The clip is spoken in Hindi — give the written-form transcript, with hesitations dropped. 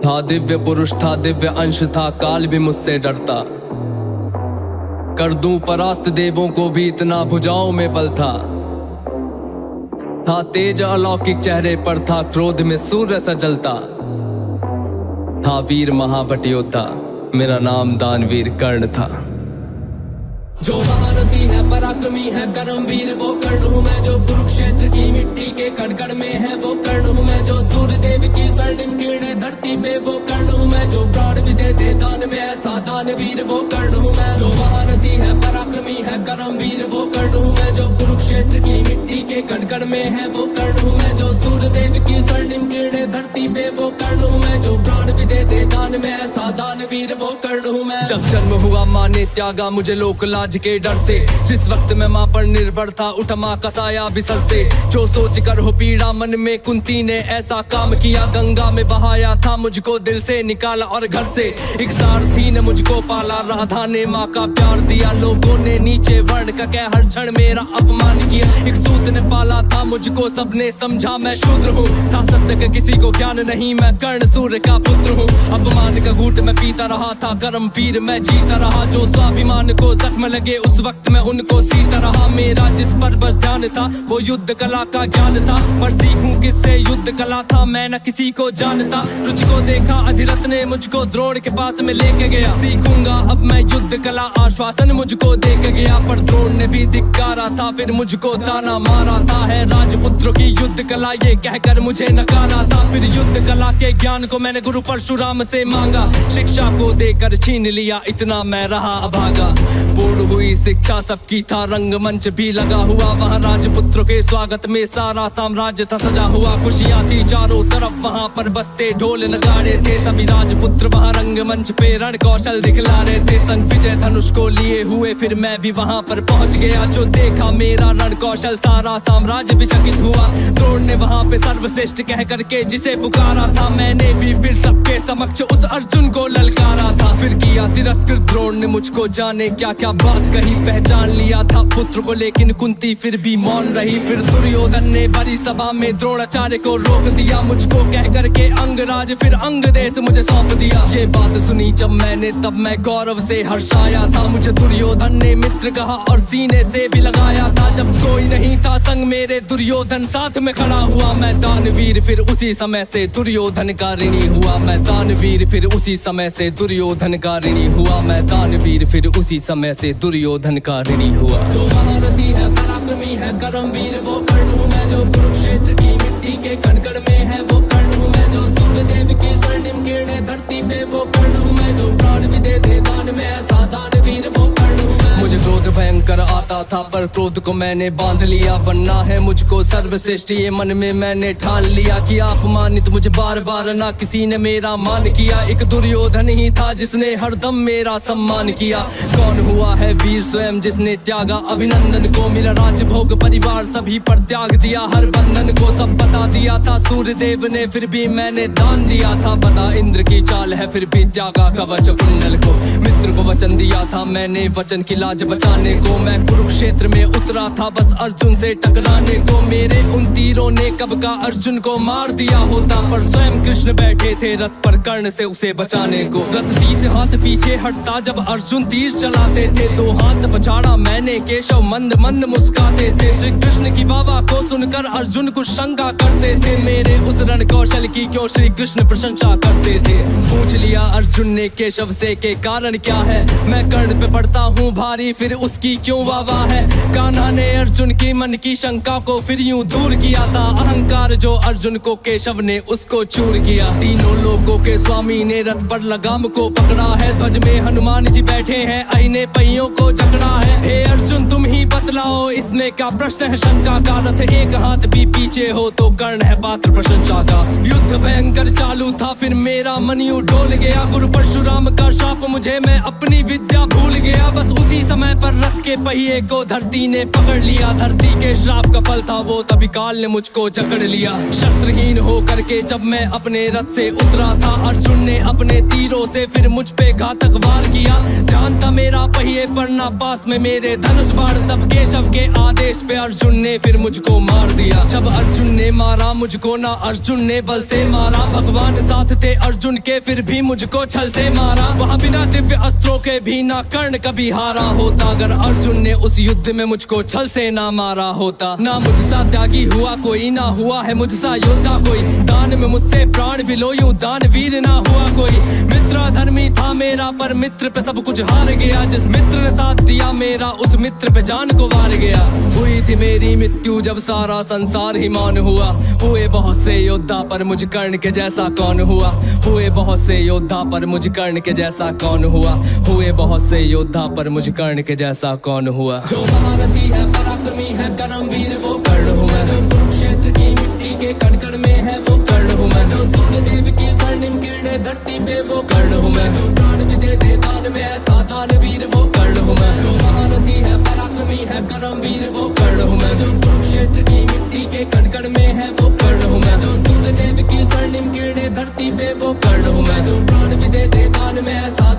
था दिव्य पुरुष था, दिव्य अंश था, काल भी मुझसे डरता। कर दूं परास्त देवों को भी, इतना भुजाओं में बल था। तेज अलौकिक चेहरे पर था, क्रोध में सूर्य सा जलता। था वीर महाभट योद्धा, मेरा नाम दानवीर कर्ण था। जो महारथी है, पराक्रमी है, कर्मवीर वो कर्ण हूँ मैं। जो कुरुक्षेत्र की मिट्टी के कण में है वो कर्ण हूँ मैं। जो सूर्य देव की स्वर्णिम किरणें धरती पे वो कर्ण हूँ मैं। जो प्राण भी देते दान में ऐसा दानवीर वो कर्ण हूँ मैं। जो महारथी है, पराक्रमी है, कर्मवीर वो कर्ण हूँ मैं। जो कुरुक्षेत्र की मिट्टी के कण में है वो कर्ण हूँ मैं। जो सूर्य देव की स्वर्णिम किरणें धरती पे वो कर्ण हूँ मैं। जो प्राण भी देते दान में ऐसा दानवीर वो कर्ण हूँ मैं। जब जन्म हुआ माँ ने त्यागा मुझे लोक लाज के डर से। जिस वक्त मैं माँ पर निर्भर था, उठ माँ का साया बिसर से। जो सोच कर हो पीड़ा मन में, कुंती ने ऐसा काम किया। गंगा में बहाया था मुझको, दिल से निकाला और घर से। एक सारथी ने मुझको पाला, राधा ने माँ का प्यार दिया। लोगों ने नीचे वर्ण का कह हर क्षण मेरा अपमान किया। एक सूत ने पाला था मुझको, सबने समझा मैं शूद्र हूँ। था सत्य का किसी को ज्ञान नहीं, मैं कर्ण सूर्य का पुत्र हूँ। अपमान का घूंट मैं पीता रहा था, कर्म वीर मैं जीता रहा। जो स्वाभिमान को जख्म लगे उस वक्त मैं उनको सीता रहा। मेरा जिस पर बस ध्यान था वो युद्ध कला का ज्ञान था। पर सीखूं किससे युद्ध कला था, मैं न किसी को जानता। रुच को देखा अधिरथ ने मुझको द्रोण के पास में लेके गया। सीखूंगा अब मैं युद्ध कला, आश्वासन मुझको दे के गया। पर द्रोण ने भी धिक्कारा था, फिर मुझको ताना मारा था। है राजपुत्रों की युद्ध कला ये कहकर मुझे नकारा था। फिर युद्ध कला के ज्ञान को मैंने गुरु परशुराम से मांगा। शिक्षा को देकर छीन लिया, इतना मैं रहा अभागा। पूर्ण हुई शिक्षा सबकी था, रंगमंच भी लगा हुआ। वहाँ राजपुत्रों के स्वागत में सारा साम्राज्य था सजा हुआ। खुशियाँ थी चारों तरफ, वहाँ पर बजते ढोल नगाड़े थे। सभी राजपुत्र वहाँ रंगमंच पे रण कौशल दिखला रहे थे। संग विजय धनुष को लिए हुए फिर मैं भी वहाँ पर पहुँच गया। जो देखा मेरा रण कौशल, सारा साम्राज्य भी चकित हुआ। द्रोण ने वहाँ पे सर्वश्रेष्ठ कह करके जिसे पुकारा था, मैंने भी फिर सबके समक्ष उस अर्जुन को ललकारा था। फिर किया तिरस्कृत द्रोण ने मुझको, जाने क्या क्या बात कही। पहचान लिया था पुत्र को, लेकिन कुंती फिर भी मौन रही। फिर दुर्योधन ने बड़ी सभा में द्रोणाचार्य को रोक दिया। मुझको कह करके अंगराज फिर अंग देश मुझे सौंप दिया। ये बात सुनी जब मैंने, तब मैं गौरव से हर्षाया था। मुझे दुर्योधन ने मित्र कहा और सीने से भी लगाया था। जब कोई नहीं था संग मेरे, दुर्योधन साथ में खड़ा हुआ। मैं दानवीर फिर उसी समय से दुर्योधन का ऋणी हुआ। मैं दानवीर फिर उसी समय से दुर्योधन का ऋणी हुआ। मैं दानवीर फिर उसी समय से दुर्योधन का ऋणी हुआ। जो महारथी है, पराक्रमी है, कर्मवीर वो कर्ण हूँ मैं। जो कुरुक्षेत्र की मिट्टी के कण में है वो कर्ण हूँ मैं। जो सूर्य देव की स्वर्णिम किरणें धरती पे वो कर्ण हूँ मैं। जो प्राण भी देते दान में ऐसा दानवीर वो कर्ण हूँ मैं। मुझे क्रोध भयंकर आता था, पर क्रोध को मैंने बांध लिया। बनना है मुझको सर्वश्रेष्ठ, ये मन में मैंने ठान लिया। कि अपमानित मुझे बार बार ना किसी ने मेरा मान किया। एक दुर्योधन ही था जिसने हरदम मेरा सम्मान किया। कौन हुआ है वीर स्वयं जिसने त्यागा अभिनंदन को। मेरा राजभोग परिवार सभी पर त्याग दिया, हर बंधन को सब बता दिया था। सूर्य देव ने फिर भी मैंने दान दिया था। बता इंद्र की चाल है, फिर भी त्यागा कवच कुंडल को। मित्र को वचन दिया था मैंने, वचन की लाज बचाने को। मैं कुरुक्षेत्र में उतरा था बस अर्जुन से टकराने को। मेरे उन तीरों ने कब का अर्जुन को मार दिया होता, पर स्वयं कृष्ण बैठे थे रथ पर कर्ण से उसे बचाने को। रथ 30 हाथ पीछे हटता जब अर्जुन तीर चलाते थे। 2 हाथ पछाड़ा मैंने, केशव मंद मंद मुस्काते थे। श्री कृष्ण की वाह को सुनकर अर्जुन कुछ शंका करते थे। मेरे उस रण कौशल की क्यों श्री कृष्ण प्रशंसा करते थे। पूछ लिया अर्जुन ने केशव से के कारण क्या है। मैं कर्ण पे पड़ता हूँ भारी, फिर उसकी क्यों वाह है। कान्हा ने अर्जुन की मन की शंका को फिर यूं दूर किया था। अहंकार जो अर्जुन को केशव ने उसको चूर किया। तीनों लोगों के स्वामी ने रथ पर लगाम को पकड़ा है। ध्वज में हनुमान जी बैठे हैं, अहिने पहियों को जकड़ा है। हे अर्जुन तुम ही बतलाओ इसमें क्या प्रश्न है शंका का। रथ एक हाथ भी पीछे हो तो कर्ण है पात्र प्रशंसा का। युद्ध भयंकर चालू था, फिर मेरा मन यूं डोल गया। गुरु परशुराम का शाप मुझे, मैं अपनी विद्या भूल गया। बस उसी समय पर रथ के पहिए को धरती ने पकड़ लिया। धरती के श्राप का फल था वो, तभी काल ने मुझको जकड़ लिया। शस्त्रहीन हो करके जब मैं अपने रथ से उतरा था, अर्जुन ने अपने तीरों से फिर मुझ पे घातक वार किया। ध्यान था मेरा पहिए पर ना पास में मेरे धनुष बाण, तब केशव के आदेश पे अर्जुन ने फिर मुझको मार दिया। जब अर्जुन ने मारा मुझको ना अर्जुन ने बल से मारा, भगवान साथ थे अर्जुन के फिर भी मुझको छल से मारा। वहाँ बिना दिव्य अस्त्रों के भी ना कर्ण कभी हारा होता, अगर अर्जुन ने उस युद्ध में मुझको छल से ना मारा होता। ना मुझसा त्यागी हुआ कोई, ना हुआ है मुझसा योद्धा कोई, दान में मुझसे प्राण भी लो यूं दानवीर ना हुआ कोई। मित्र धर्मी था मेरा पर मित्र पे सब कुछ हार गया, जिस मित्र ने साथ दिया मेरा उस मित्र पे जान को वार गया। हुई थी मेरी मृत्यु जब सारा संसार ही मौन हुआ, हुए बहुत से योद्धा पर मुझ कर्ण के जैसा कौन हुआ। हुए बहुत से योद्धा पर मुझ कर्ण के जैसा कौन हुआ, हुए बहुत से योद्धा पर मुझ कर्ण के जैसा कौन हुआ। जो महारथी है पराक्रमी है कर्मवीर वो कर्ण हूँ मैं, जो कुरुक्षेत्र की मिट्टी के कण कण में है वो कर्ण हूँ मैं, जो सूर्यदेव की स्वर्णिम किरणें धरती पे वो कर्ण हूँ मैं, जो प्राण भी दे दे दान में ऐसा दानवीर वो कर्ण हूँ मैं। जो महारथी है पराक्रमी है कर्मवीर वो कर्ण हूँ मैं, जो कुरुक्षेत्र की मिट्टी के कण कण में है वो कर्ण हूँ मैं, जो सूर्यदेव की स्वर्णिम किरणें धरती पे वो कर्ण हूँ मैं, जो प्राण भी दे दे दान में ऐसा